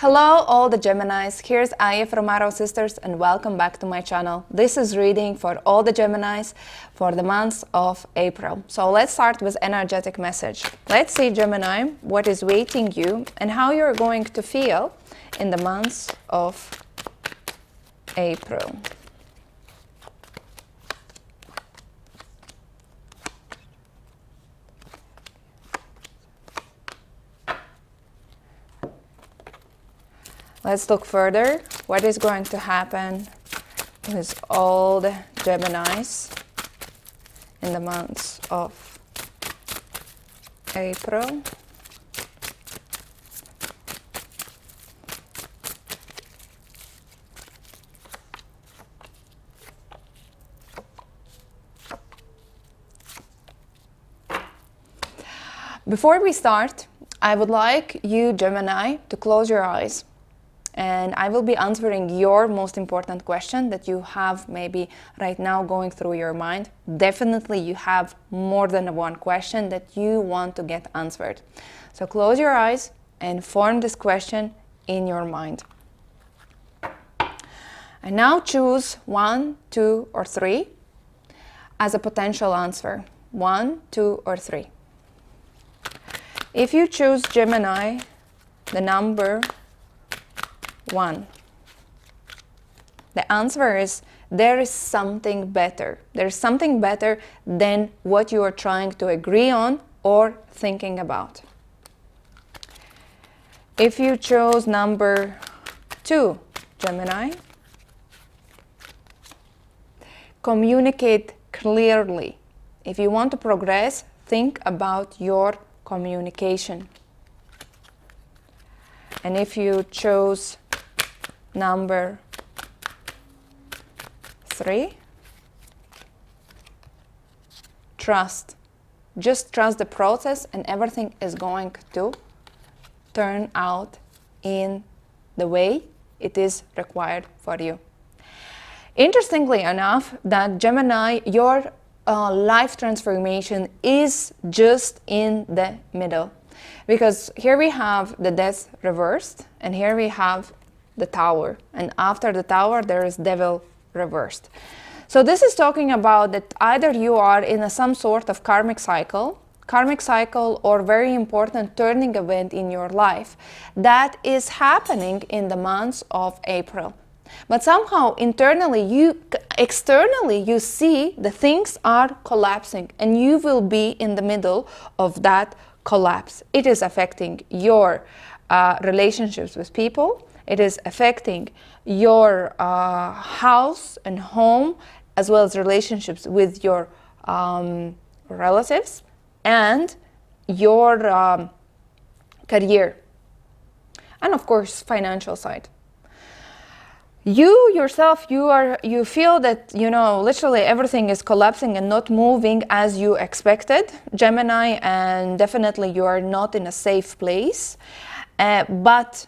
Hello all the Geminis, here's Aya from Arrow Sisters and welcome back to my channel. This is reading for all the Geminis for the month of April. So let's start with energetic message. Let's see, Gemini, what is waiting you and how you're going to feel in the month of April. Let's look further. What is going to happen with all the Geminis in the months of April? Before we start, I would like you, Gemini, to close your eyes. And I will be answering your most important question that you have maybe right now going through your mind. Definitely you have more than one question that you want to get answered. So close your eyes and form this question in your mind. And now choose 1, 2, or 3 as a potential answer. 1, 2, or 3. If you choose Gemini, the number 1. The answer is there is something better. There's something better than what you are trying to agree on or thinking about. If you chose number 2, Gemini, communicate clearly. If you want to progress, think about your communication. And if you chose number 3, trust. Just trust the process and everything is going to turn out in the way it is required for you. Interestingly enough, that Gemini, your life transformation is just in the middle. Because here we have the Death reversed and here we have the Tower, and after the Tower there is Devil reversed. So this is talking about that either you are in some sort of karmic cycle or very important turning event in your life that is happening in the month of April. But somehow internally, externally you see the things are collapsing and you will be in the middle of that collapse. It is affecting your relationships with people. It is affecting your house and home, as well as relationships with your relatives and your career, and of course financial side. You yourself, you feel that, you know, literally everything is collapsing and not moving as you expected, Gemini, and definitely you are not in a safe place, but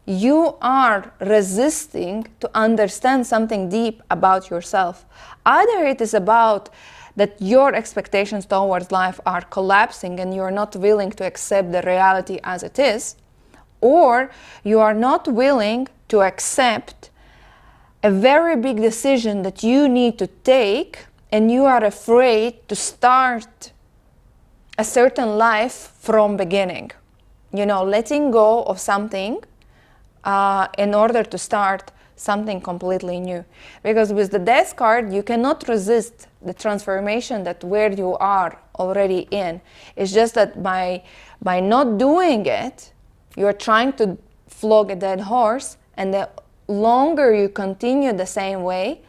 you are resisting to understand something deep about yourself. Either it is about that your expectations towards life are collapsing and you're not willing to accept the reality as it is, or you are not willing to accept a very big decision that you need to take and you are afraid to start a certain life from beginning. You know, letting go of something in order to start something completely new. Because with the Death card, you cannot resist the transformation that where you are already in. It's just that by not doing it, you're trying to flog a dead horse, and the longer you continue the same way,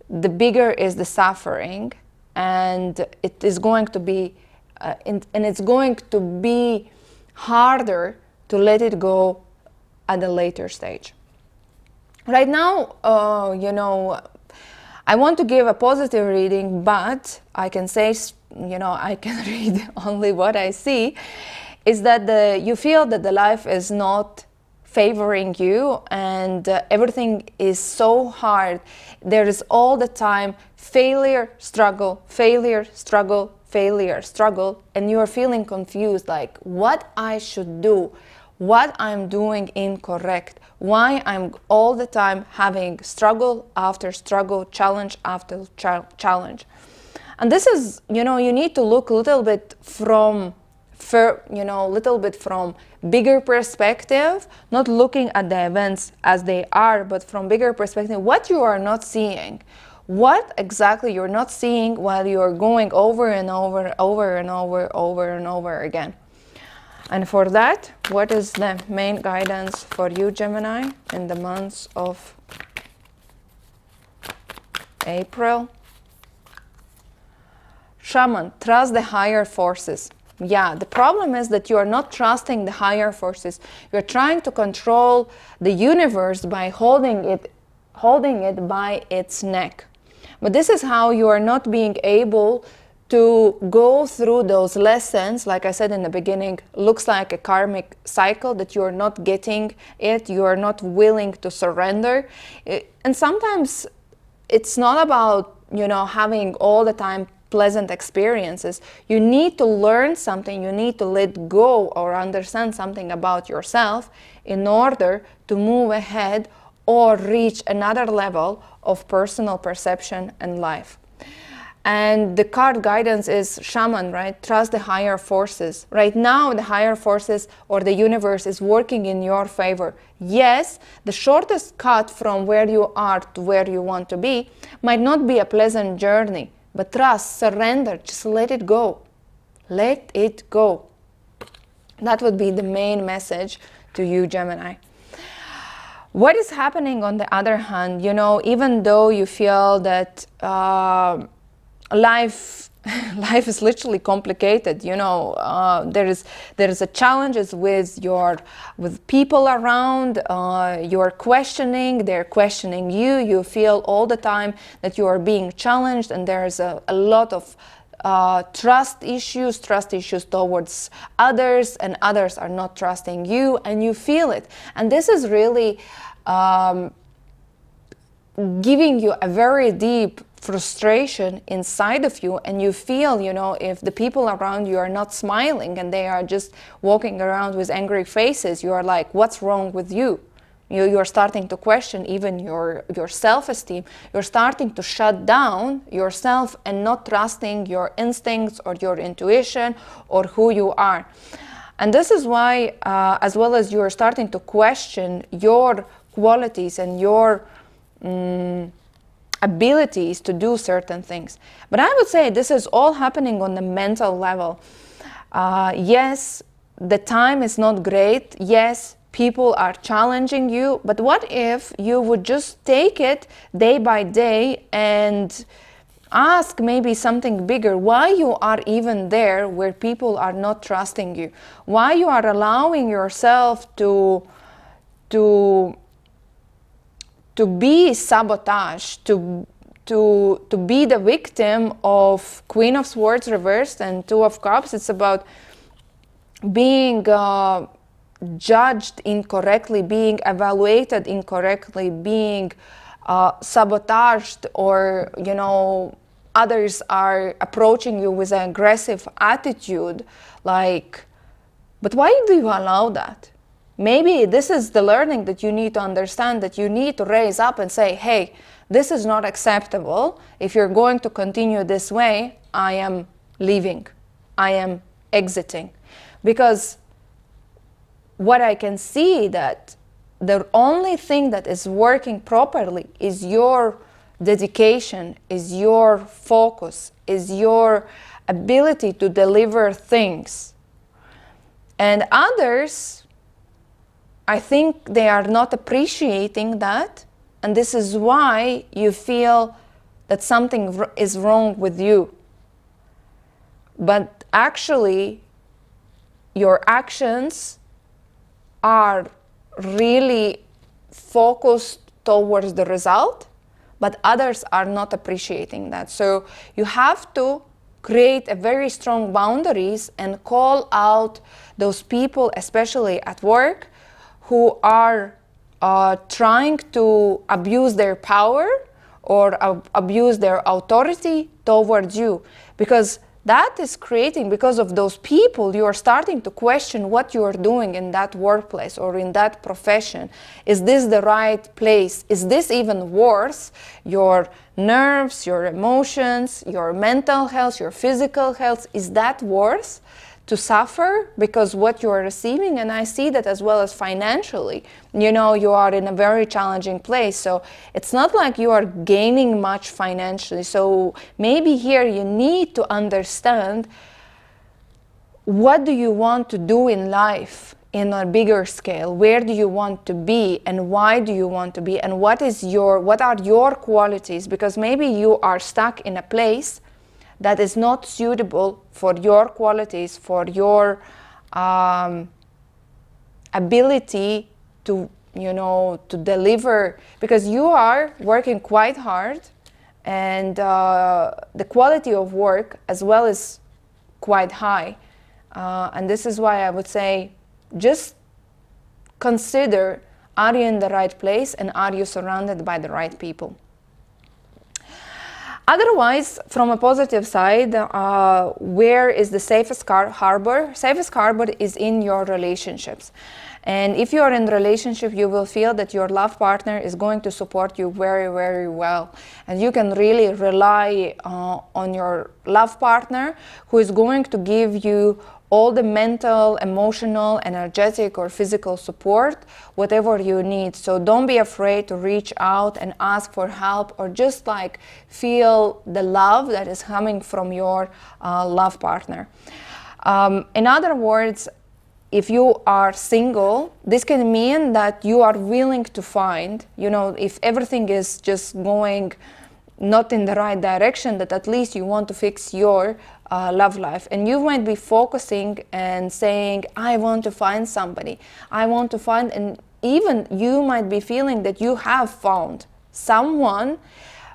the bigger is the suffering, and it is going to be and it's going to be harder to let it go at a later stage. Right now, you know, I want to give a positive reading, but I can say, you know, I can read only what I see, is that you feel that the life is not favoring you and everything is so hard. There is all the time failure, struggle, failure, struggle, failure, struggle, and you are feeling confused, like what I should do, what I'm doing incorrect, why I'm all the time having struggle after struggle, challenge after challenge. And this is, you know, you need to look a little bit from, little bit from bigger perspective, not looking at the events as they are, but from bigger perspective, what you are not seeing. What exactly you're not seeing while you're going over and over again. And for that, what is the main guidance for you, Gemini, in the months of April? Shaman, trust the higher forces. Yeah, the problem is that you are not trusting the higher forces. You're trying to control the universe by holding it by its neck. But this is how you are not being able to go through those lessons. Like I said in the beginning, looks like a karmic cycle that you're not getting it, you're not willing to surrender. And sometimes it's not about, you know, having all the time pleasant experiences. You need to learn something, you need to let go or understand something about yourself in order to move ahead or reach another level of personal perception and life. And the card guidance is Shaman, right? Trust the higher forces. Right now, the higher forces or the universe is working in your favor. Yes, the shortest cut from where you are to where you want to be might not be a pleasant journey, but trust, surrender, just let it go. Let it go. That would be the main message to you, Gemini. What is happening on the other hand, you know, even though you feel that life is literally complicated, you know, there is a challenges with people around, you're questioning, they're questioning you, you feel all the time that you are being challenged, and there's a lot of trust issues towards others, and others are not trusting you, and you feel it. And this is really giving you a very deep frustration inside of you, and you feel, you know, if the people around you are not smiling and they are just walking around with angry faces, you are like, what's wrong with you? You're starting to question even your self-esteem. You're starting to shut down yourself and not trusting your instincts or your intuition or who you are. And this is why, as well as you're starting to question your qualities and your abilities to do certain things. But I would say this is all happening on the mental level. Yes, the time is not great. Yes, people are challenging you, but what if you would just take it day by day and ask maybe something bigger, why you are even there where people are not trusting you, why you are allowing yourself to be sabotaged, to be the victim of Queen of Swords reversed and Two of Cups. It's about being judged incorrectly, being evaluated incorrectly, being sabotaged, or, you know, others are approaching you with an aggressive attitude, like, but why do you allow that? Maybe this is the learning that you need to understand, that you need to raise up and say, hey, this is not acceptable. If you're going to continue this way, I am leaving, I am exiting. Because what I can see, that the only thing that is working properly is your dedication, is your focus, is your ability to deliver things. And others, I think they are not appreciating that, and this is why you feel that something is wrong with you. But actually, your actions are really focused towards the result, but others are not appreciating that. So you have to create a very strong boundaries and call out those people, especially at work, who are trying to abuse their power or abuse their authority towards you. Because that is creating, because of those people, you are starting to question what you are doing in that workplace or in that profession. Is this the right place? Is this even worth your nerves, your emotions, your mental health, your physical health? Is that worth to suffer because what you are receiving? And I see that as well as financially. You know, you are in a very challenging place, so it's not like you are gaining much financially. So maybe here you need to understand, what do you want to do in life in a bigger scale? Where do you want to be, and why do you want to be, and what are your qualities? Because maybe you are stuck in a place that is not suitable for your qualities, for your ability to, you know, to deliver, because you are working quite hard, and the quality of work as well is quite high. And this is why I would say, just consider, are you in the right place, and are you surrounded by the right people? Otherwise, from a positive side, where is the safest harbor? Safest harbor is in your relationships. And if you are in a relationship, you will feel that your love partner is going to support you very, very well. And you can really rely on your love partner, who is going to give you all the mental, emotional, energetic, or physical support, whatever you need. So don't be afraid to reach out and ask for help, or just like feel the love that is coming from your love partner. In other words, if you are single, this can mean that you are willing to find, you know, if everything is just going not in the right direction, that at least you want to fix your love life. And you might be focusing and saying, I want to find somebody, I want to find, and even you might be feeling that you have found someone,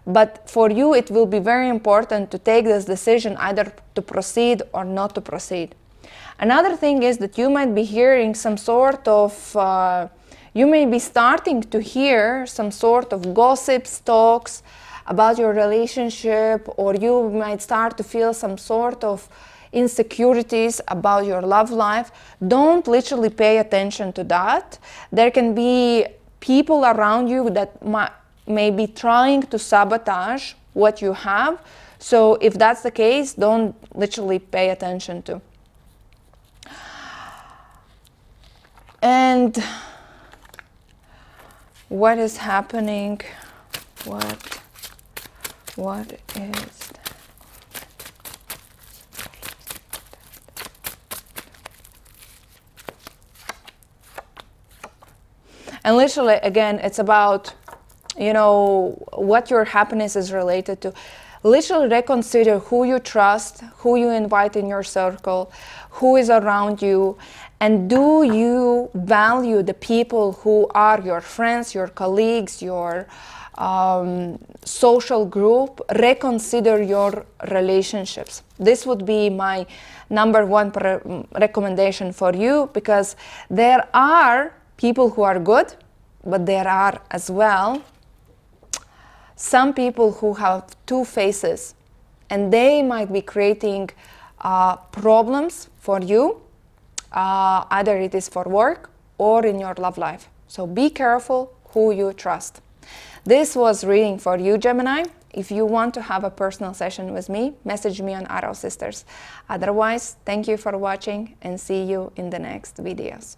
but for you it will be very important to take this decision, either to proceed or not to proceed. Another thing is that you might be hearing some sort of, you may be starting to hear some sort of gossips, talks about your relationship, or you might start to feel some sort of insecurities about your love life. Don't literally pay attention to that. There can be people around you that may be trying to sabotage what you have. So if that's the case, don't literally pay attention to. And what is happening? What is and literally, again, it's about, you know, what your happiness is related to. Literally reconsider who you trust, who you invite in your circle, who is around you, and do you value the people who are your friends, your colleagues, your social group. Reconsider your relationships. This would be my number one recommendation for you, because there are people who are good, but there are as well some people who have two faces, and they might be creating problems for you, either it is for work or in your love life. So be careful who you trust. This was reading for you, Gemini. If you want to have a personal session with me, message me on Arrow Sisters. Otherwise, thank you for watching, and see you in the next videos.